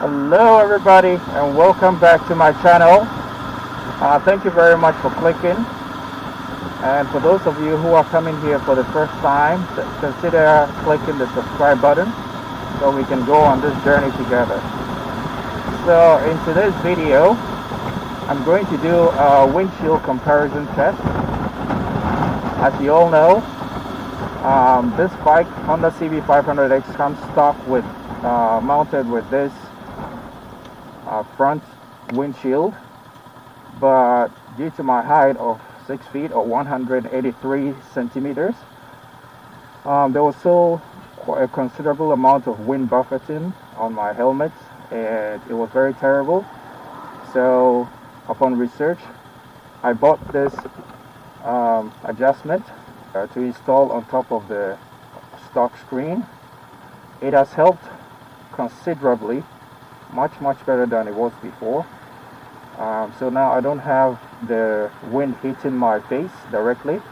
Hello everybody and welcome back to my channel. Thank you very much for clicking, and for those of you who are coming here for the first time, consider clicking the subscribe button so we can go on this journey together. So in today's video I'm going to do a windshield comparison test. As you all know, this bike, Honda CB500X, comes stock with mounted with this front windshield, but due to my height of 6 feet or 183 centimeters, there was still quite a considerable amount of wind buffeting on my helmet, and it was very terrible. So upon research, I bought this adjustment to install on top of the stock screen. It has helped considerably, much better than it was before. So now I don't have the wind hitting my face directly.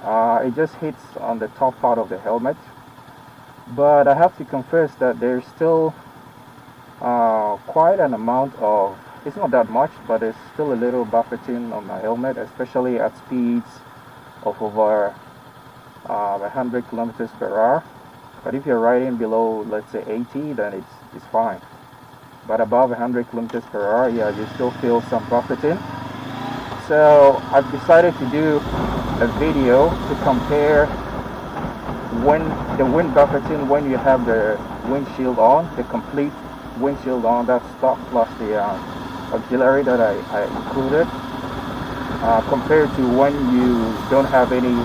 It just hits on the top part of the helmet, but I have to confess that there's still quite an amount of, it's not that much, but there's still a little buffeting on my helmet, especially at speeds of over 100 kilometers per hour. But if you're riding below, let's say 80, then it's fine. But above 100 kilometers per hour, yeah, you still feel some buffeting. So I've decided to do a video to compare when the wind buffeting when you have the windshield on, the complete windshield on, that stock plus the auxiliary that I included, compared to when you don't have any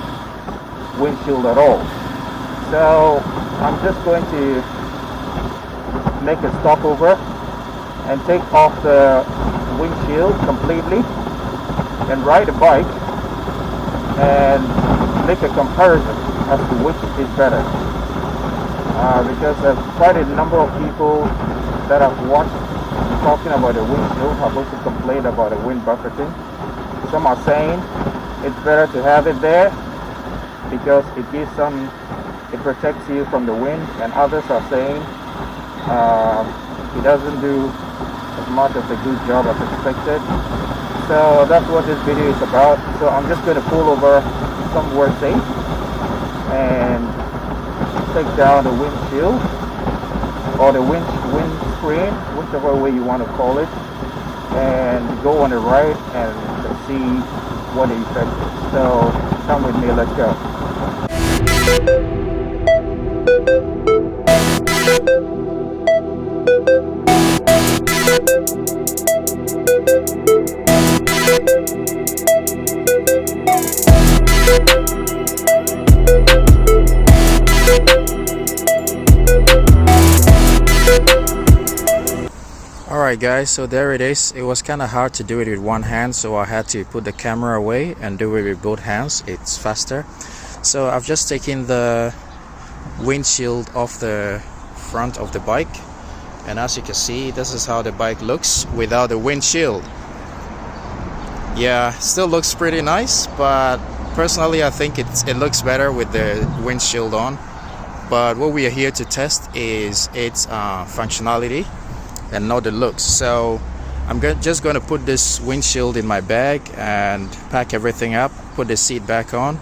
windshield at all. So I'm just going to make a stopover and take off the windshield completely and ride a bike and make a comparison as to which is better, because there's quite a number of people that I've watched talking about the windshield have also complained about the wind buffeting. Some are saying it's better to have it there because it gives some, it protects you from the wind, and others are saying it doesn't do as much of a good job as expected. So that's what this video is about. So I'm just going to pull over somewhere safe and take down the windshield or the windscreen, whichever way you want to call it, and go on the ride and see what the effect is. So come with me, let's go. Alright guys, so there it is. It was kind of hard to do it with one hand, so I had to put the camera away and do it with both hands. It's faster. So I've just taken the windshield off the front of the bike, and as you can see, this is how the bike looks without the windshield. Yeah, still looks pretty nice, but personally I think it looks better with the windshield on. But what we are here to test is its functionality and not the looks. So I'm just going to put this windshield in my bag and pack everything up, put the seat back on,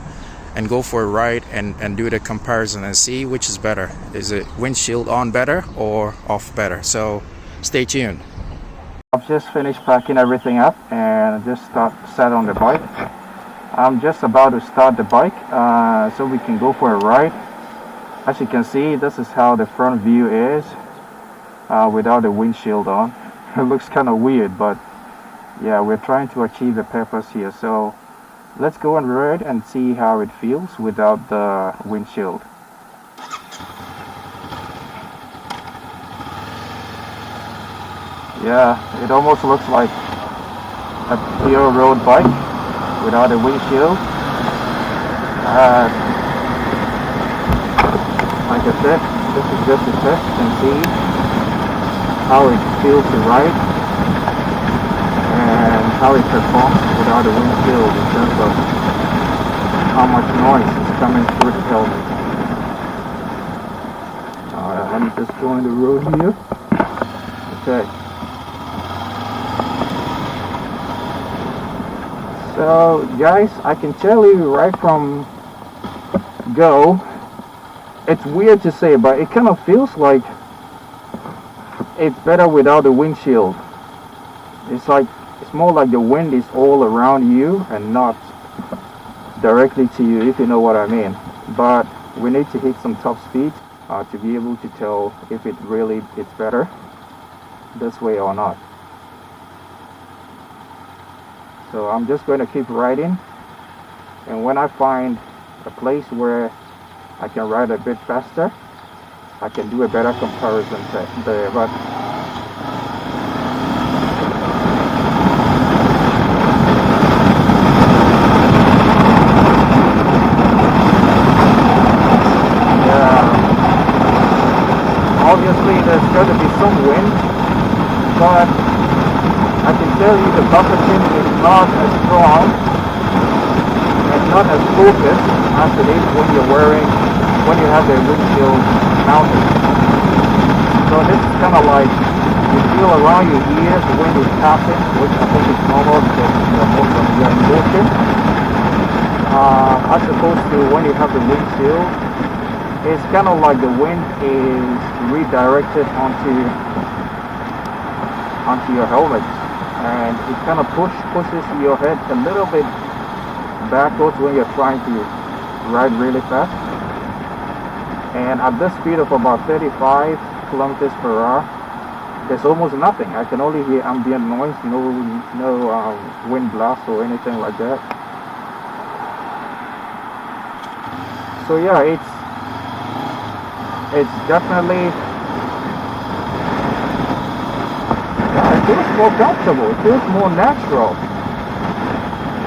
and go for a ride and do the comparison and see which is better. Is it windshield on better or off better? So stay tuned. I've just finished packing everything up and just sat on the bike. I'm just about to start the bike so we can go for a ride. As you can see, this is how the front view is without the windshield on. It looks kind of weird, but yeah, we're trying to achieve the purpose here. So let's go and ride and see how it feels without the windshield. Yeah, it almost looks like a pure road bike without a windshield. Like I said, this is just a test and see how it feels to ride and how it performs without a windshield in terms of how much noise is coming through the helmet. Let me just go on the road here. Okay. So guys, I can tell you right from go, it's weird to say, but it kind of feels like it's better without the windshield. It's more like the wind is all around you and not directly to you, if you know what I mean. But we need to hit some top speed to be able to tell if it's better this way or not. So I'm just going to keep riding, and when I find a place where I can ride a bit faster, I can do a better comparison there. But obviously there's going to be some wind, but I can tell you the buffeting is not as strong and not as focused as it is when you have the windshield mounted. So this is kind of like you feel around your ears when you're tapping, which I think is normal because you're in motion, as opposed to when you have the windshield. It's kind of like the wind is redirected onto your helmet, and it kind of pushes your head a little bit backwards when you're trying to ride really fast. And at this speed of about 35 kilometers per hour, there's almost nothing. I can only hear ambient noise, no wind blast or anything like that. So yeah, it's definitely, it feels more comfortable, it feels more natural.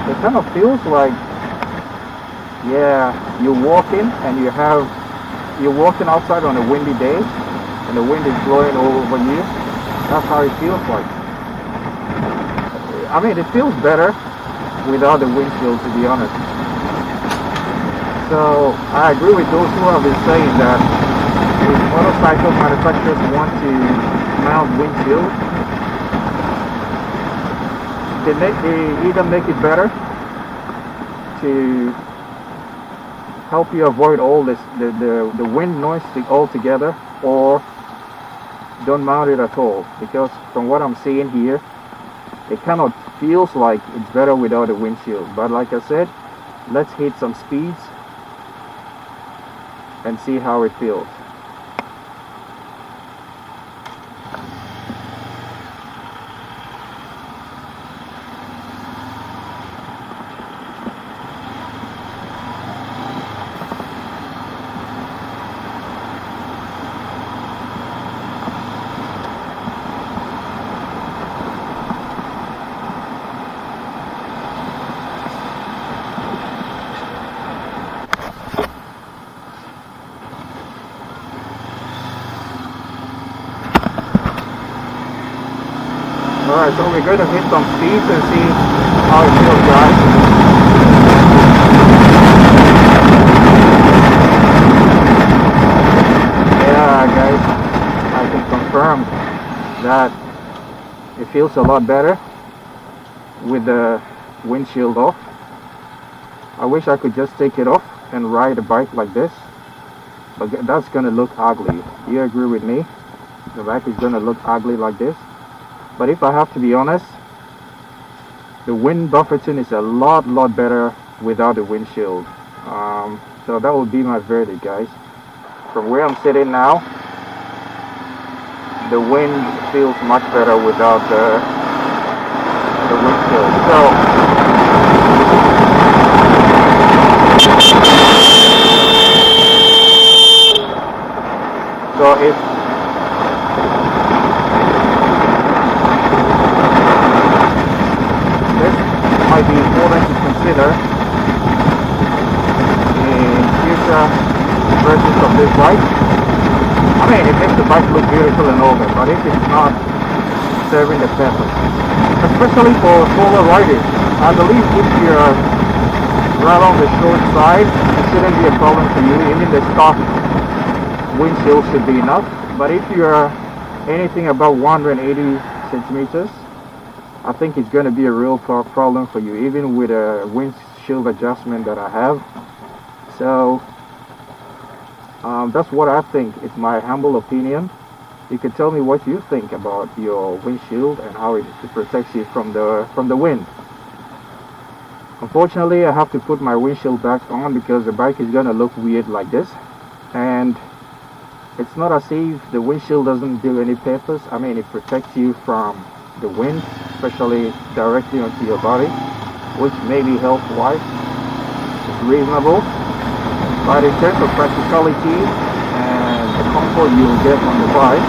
It kind of feels like, yeah, you're walking and you're walking outside on a windy day and the wind is blowing all over you. That's how it feels like. I mean, it feels better without the windshield, to be honest. So I agree with those who have been saying that if motorcycle manufacturers want to mount windshield, they either make it better to help you avoid all this the wind noise altogether, or don't mount it at all, because from what I'm seeing here, it kind of feels like it's better without a windshield. But like I said, let's hit some speeds and see how it feels. Alright, so we're going to hit some speeds and see how it feels, guys. Yeah, guys, I can confirm that it feels a lot better with the windshield off. I wish I could just take it off and ride a bike like this, but that's going to look ugly. You agree with me? The bike is going to look ugly like this. But if I have to be honest, the wind buffeting is a lot better without the windshield. So that would be my verdict, guys. From where I'm sitting now, the wind feels much better without the windshield. So if might be important to consider in future versions of this bike. I mean, it makes the bike look beautiful and all that, but if it's not serving the purpose, especially for solo riders, I believe if you're right on the short side, it shouldn't be a problem for you. Even the stock windshield should be enough. But if you're anything above 180 centimeters, I think it's going to be a real problem for you, even with a windshield adjustment that I have. So that's what I think. It's my humble opinion. You can tell me what you think about your windshield and how it protects you from the wind. Unfortunately, I have to put my windshield back on because the bike is going to look weird like this, and it's not as if the windshield doesn't do any purpose. I mean, it protects you from the wind, especially directly onto your body, which may be health-wise. It's reasonable, but in terms of practicality and the comfort you'll get on the bike,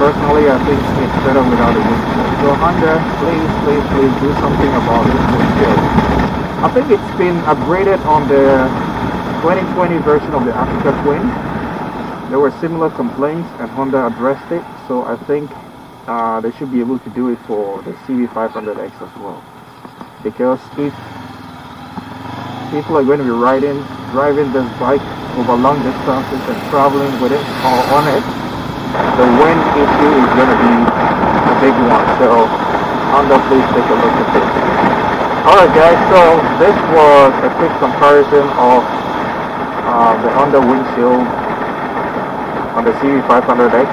personally, I think it's better without a windshield. So Honda, please do something about this windshield. I think it's been upgraded on the 2020 version of the Africa Twin. There were similar complaints and Honda addressed it, so I think they should be able to do it for the CB500X as well. Because if people are going to be driving this bike over long distances and traveling with it or on it, the wind issue is going to be a big one. So Honda, please take a look at this. Alright guys, so this was a quick comparison of the Honda windshield on the CB500X,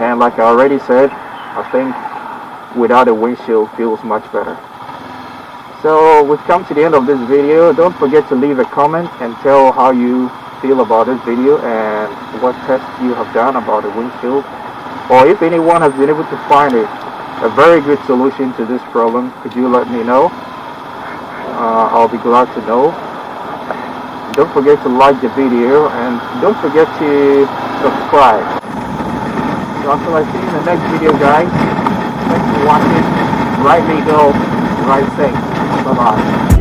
and like I already said, I think without a windshield feels much better. So we've come to the end of this video. Don't forget to leave a comment and tell how you feel about this video and what tests you have done about the windshield, or if anyone has been able to find a very good solution to this problem, could you let me know? I'll be glad to know. Don't forget to like the video and don't forget to subscribe. So until I see you in the next video guys, thanks for watching. Ride legal, ride safe. Bye bye.